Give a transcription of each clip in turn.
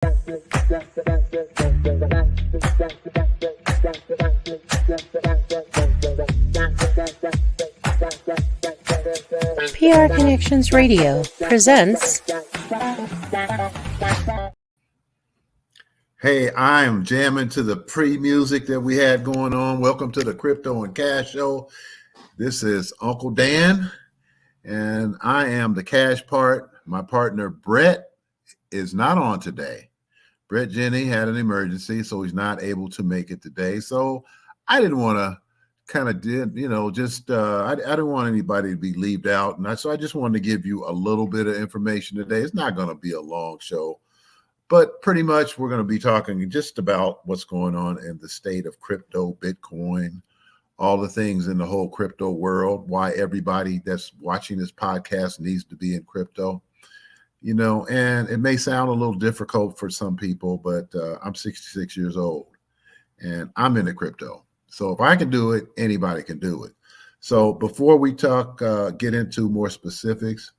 PR Connections Radio presents. Hey, I'm jamming to the pre-music that we had going on. Welcome to the Crypto and Cash Show. This is Uncle Dan, and I am the cash part. My partner, Bret, is not on today. Bret Jenny had an emergency, so he's not able to make it today. So I didn't want to I didn't want anybody to be left out. So I just wanted to give you a little bit of information today. It's not going to be a long show, but pretty much we're going to be talking just about what's going on in the state of crypto, Bitcoin, all the things in the whole crypto world, why everybody that's watching this podcast needs to be in crypto. And it may sound a little difficult for some people, but I'm 66 years old and I'm into crypto. So if I can do it, anybody can do it. So before we get into more specifics,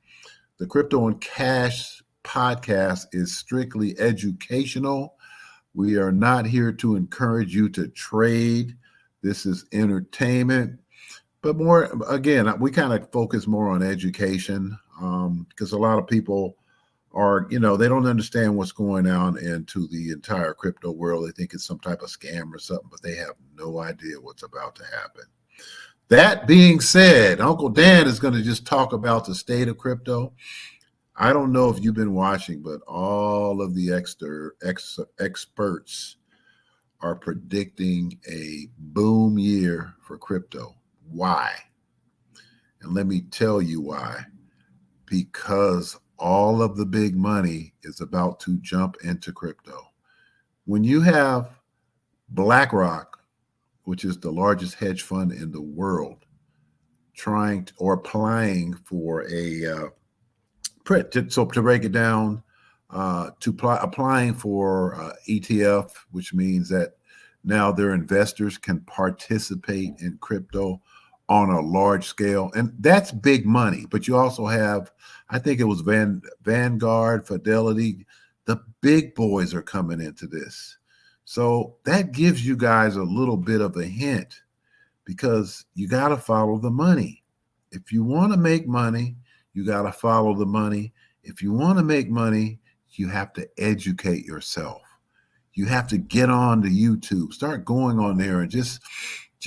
the Crypto and Cash podcast is strictly educational. We are not here to encourage you to trade. This is entertainment. But we kind of focus more on education because a lot of people they don't understand what's going on into the entire crypto world. They think it's some type of scam or something, but they have no idea what's about to happen. That being said, Uncle Dan is going to just talk about the state of crypto. I don't know if you've been watching, but all of the experts are predicting a boom year for crypto. Why? And let me tell you why. Because all of the big money is about to jump into crypto. When you have BlackRock, which is the largest hedge fund in the world, applying for applying for ETF, which means that now their investors can participate in crypto on a large scale. And that's big money. But you also have, I think it was Vanguard, Fidelity. The big boys are coming into this. So that gives you guys a little bit of a hint because you got to follow the money. If you want to make money, you got to follow the money. If you want to make money, you have to educate yourself. You have to get on to YouTube, start going on there and just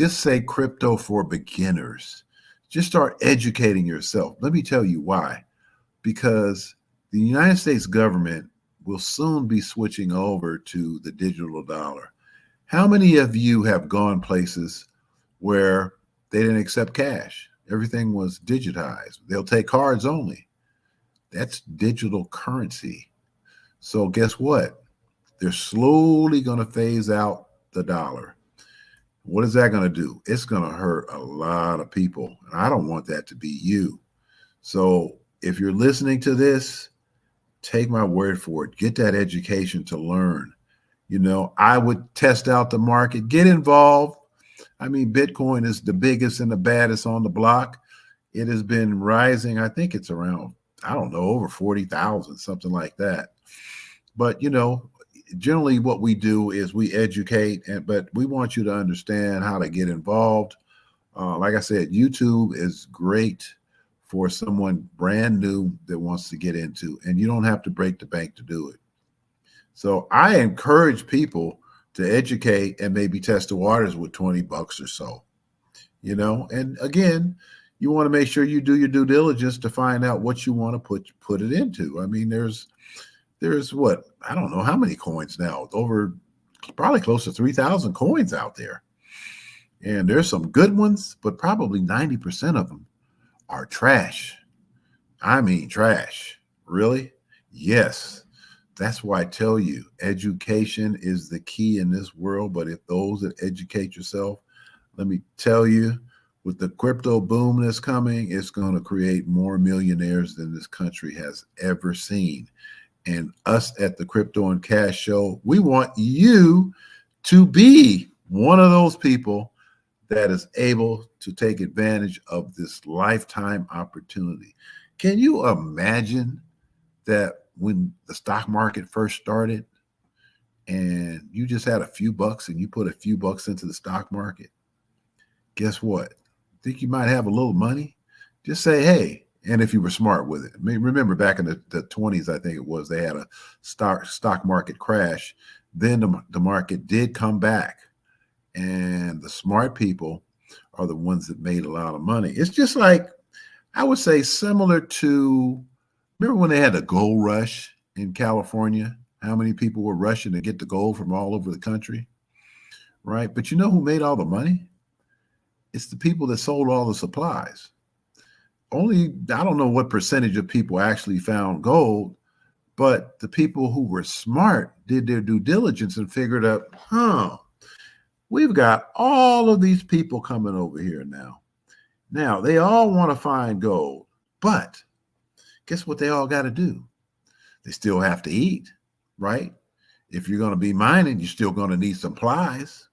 say crypto for beginners. Just start educating yourself. Let me tell you why. Because the United States government will soon be switching over to the digital dollar. How many of you have gone places where they didn't accept cash? Everything was digitized. They'll take cards only. That's digital currency. So guess what? They're slowly going to phase out the dollar. What is that going to do? It's going to hurt a lot of people. And I don't want that to be you. So if you're listening to this, take my word for it. Get that education to learn. I would test out the market, get involved. I mean, Bitcoin is the biggest and the baddest on the block. It has been rising. I think it's around, over 40,000, something like that. But, generally what we do is we educate, but we want you to understand how to get involved. Like I said, YouTube is great for someone brand new that wants to get into, and you don't have to break the bank to do it. So I encourage people to educate and maybe test the waters with $20 or so, and again, you want to make sure you do your due diligence to find out what you want to put it into. I mean, there's what, I don't know how many coins now, over probably close to 3,000 coins out there. And there's some good ones, but probably 90% of them are trash. I mean, trash. Really? Yes. That's why I tell you, education is the key in this world. But if those that educate yourself, let me tell you, with the crypto boom that's coming, it's going to create more millionaires than this country has ever seen. And us at the Crypto and Cash Show, we want you to be one of those people that is able to take advantage of this lifetime opportunity. Can you imagine that when the stock market first started, and you just had a few bucks and you put a few bucks into the stock market, guess what? Think you might have a little money? Just say, hey, and if you were smart with it. I mean, remember back in the 20s, I think it was, they had a stock market crash. Then the market did come back, and the smart people are the ones that made a lot of money. It's just like, I would say, similar to, remember when they had the gold rush in California? How many people were rushing to get the gold from all over the country, right? But you know who made all the money? It's the people that sold all the supplies. Only, I don't know what percentage of people actually found gold, but the people who were smart did their due diligence and figured out, we've got all of these people coming over here now. Now, they all want to find gold, but guess what they all got to do? They still have to eat, right? If you're going to be mining, you're still going to need supplies,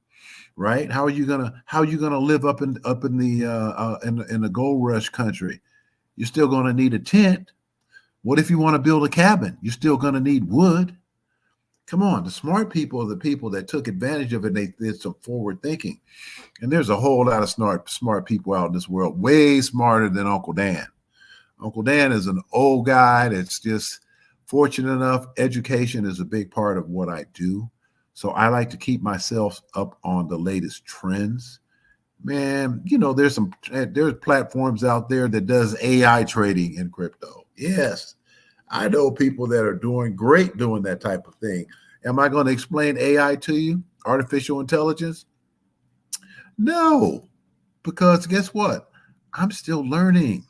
right? How are you gonna live up in the gold rush country? You're still going to need a tent. What if you want to build a cabin? You're still going to need wood. Come on, the smart people are the people that took advantage of it. And they did some forward thinking. And there's a whole lot of smart people out in this world, way smarter than Uncle Dan. Uncle Dan is an old guy that's just fortunate enough. Education is a big part of what I do. So I like to keep myself up on the latest trends. Man, there's platforms out there that does AI trading in crypto. Yes, I know people that are doing great doing that type of thing. Am I going to explain AI to you? Artificial intelligence? No, because guess what? I'm still learning.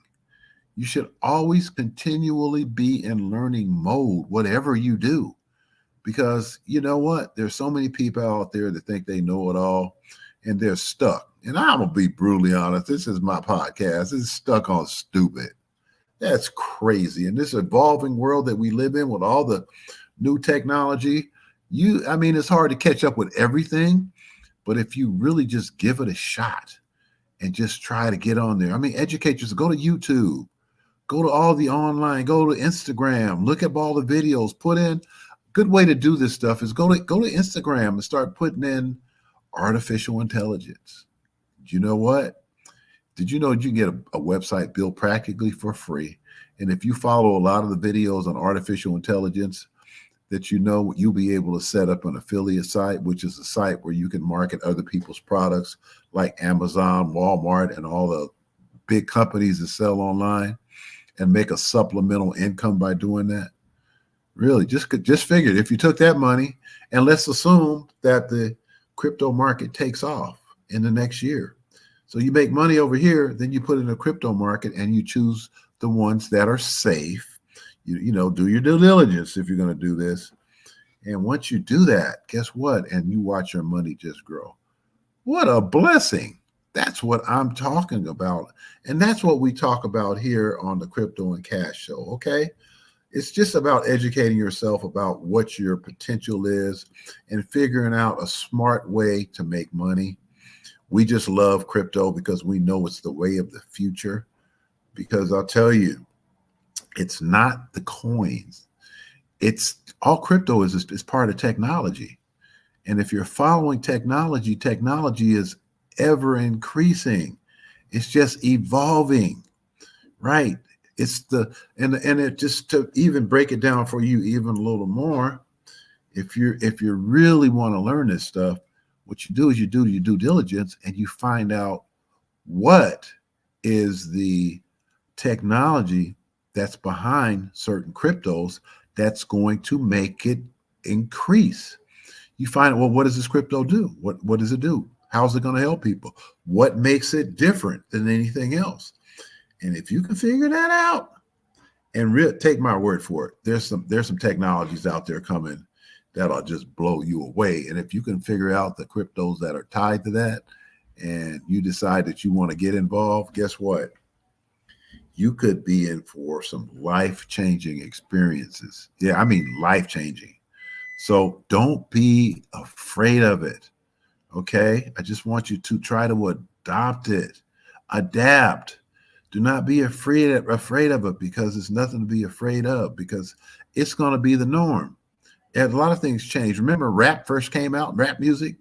You should always continually be in learning mode, whatever you do. Because you know what? There's so many people out there that think they know it all and they're stuck. And I'm going to be brutally honest. This is my podcast. It's stuck on stupid. That's crazy. In this evolving world that we live in with all the new technology, it's hard to catch up with everything. But if you really just give it a shot and just try to get on there, educate yourself. Go to YouTube, go to all the online, go to Instagram, look at all the videos, put in. Good way to do this stuff is go to Instagram and start putting in artificial intelligence. You know what? Did you know you can get a website built practically for free? And if you follow a lot of the videos on artificial intelligence, you'll be able to set up an affiliate site, which is a site where you can market other people's products like Amazon, Walmart, and all the big companies that sell online and make a supplemental income by doing that. Really, just figured if you took that money and let's assume that the crypto market takes off in the next year. So you make money over here, then you put it in the crypto market and you choose the ones that are safe. You do your due diligence if you're going to do this. And once you do that, guess what? And you watch your money just grow. What a blessing. That's what I'm talking about. And that's what we talk about here on the Crypto and Cash Show, okay? It's just about educating yourself about what your potential is and figuring out a smart way to make money. We just love crypto because we know it's the way of the future. Because I'll tell you, it's not the coins. It's all crypto is part of technology. And if you're following technology is ever increasing. It's just evolving, right? It's and it just to even break it down for you even a little more. If you really want to learn this stuff, what you do is you do your due diligence and you find out what is the technology that's behind certain cryptos that's going to make it increase. You find out, well, what does this crypto do? What does it do? How's it going to help people? What makes it different than anything else? And if you can figure that out, and take my word for it, there's some technologies out there coming that'll just blow you away. And if you can figure out the cryptos that are tied to that, and you decide that you want to get involved, guess what? You could be in for some life-changing experiences. Yeah, life-changing. So don't be afraid of it. Okay? I just want you to try to adopt it. Adapt. Do not be afraid of it because it's nothing to be afraid of, because it's going to be the norm. And a lot of things changed. Remember rap first came out, rap music?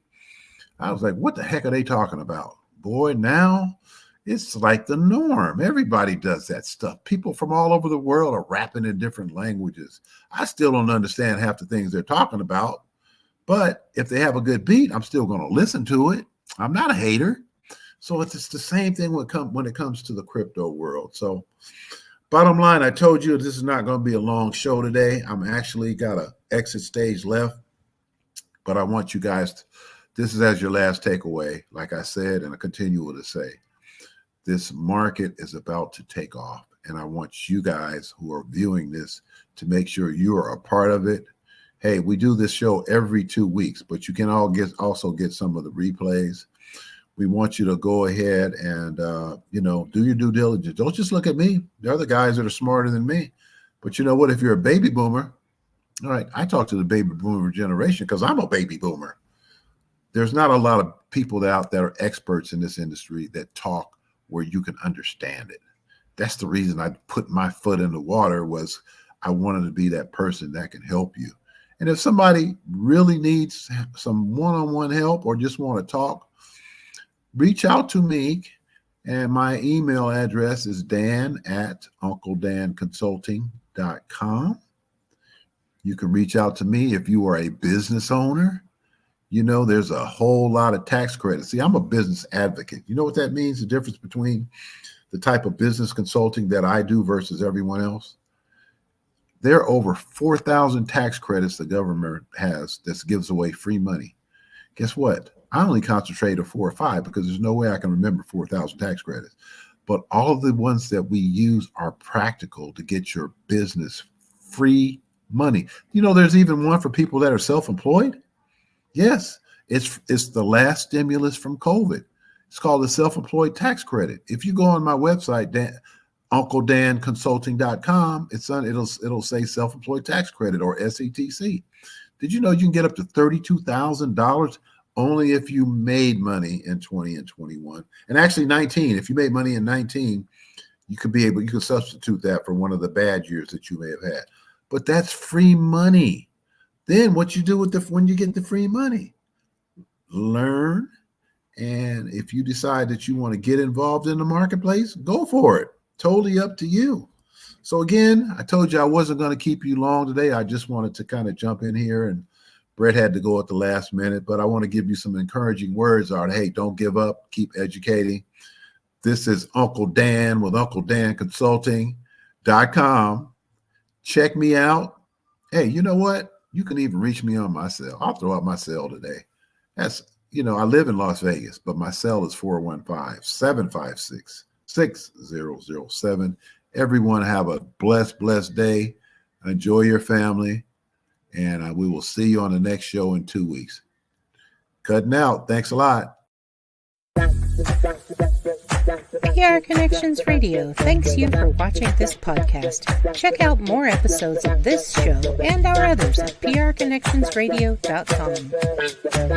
I was like, what the heck are they talking about? Boy, now it's like the norm. Everybody does that stuff. People from all over the world are rapping in different languages. I still don't understand half the things they're talking about, but if they have a good beat, I'm still going to listen to it. I'm not a hater. So it's the same thing when it comes to the crypto world. So bottom line, I told you this is not going to be a long show today. I'm actually got an exit stage left, but I want you guys this is as your last takeaway. Like I said, and I continue to say, this market is about to take off. And I want you guys who are viewing this to make sure you are a part of it. Hey, we do this show every 2 weeks, but you can also get some of the replays. We want you to go ahead and, do your due diligence. Don't just look at me. There are other guys that are smarter than me. But you know what? If you're a baby boomer, all right, I talk to the baby boomer generation because I'm a baby boomer. There's not a lot of people out there that are experts in this industry that talk where you can understand it. That's the reason I put my foot in the water was I wanted to be that person that can help you. And if somebody really needs some one-on-one help or just want to talk, reach out to me. And my email address is dan@uncledanconsulting.com. You can reach out to me if you are a business owner. You know, there's a whole lot of tax credits. See, I'm a business advocate. You know what that means? The difference between the type of business consulting that I do versus everyone else? There are over 4,000 tax credits the government has that gives away free money. Guess what? I only concentrate on 4 or 5 because there's no way I can remember 4,000 tax credits. But all of the ones that we use are practical to get your business free money. You know, there's even one for people that are self-employed. Yes, it's the last stimulus from COVID. It's called the self-employed tax credit. If you go on my website, UncleDanConsulting.com, it'll say self-employed tax credit or SETC. Did you know you can get up to $32,000 only if you made money in 20 and 21? And actually 19. If you made money in 19, you can substitute that for one of the bad years that you may have had. But that's free money. Then what you do when you get the free money? Learn. And if you decide that you want to get involved in the marketplace, go for it. Totally up to you. So again, I told you I wasn't going to keep you long today. I just wanted to kind of jump in here, and Bret had to go at the last minute, but I want to give you some encouraging words. Hey, don't give up. Keep educating. This is Uncle Dan with UncleDanConsulting.com. Check me out. Hey, you know what? You can even reach me on my cell. I'll throw out my cell today. I live in Las Vegas, but my cell is 415-756-6007. Everyone have a blessed day. Enjoy your family. And we will see you on the next show in 2 weeks. Cutting out. Thanks a lot. PR Connections Radio thanks you for watching this podcast. Check out more episodes of this show and our others at prconnectionsradio.com.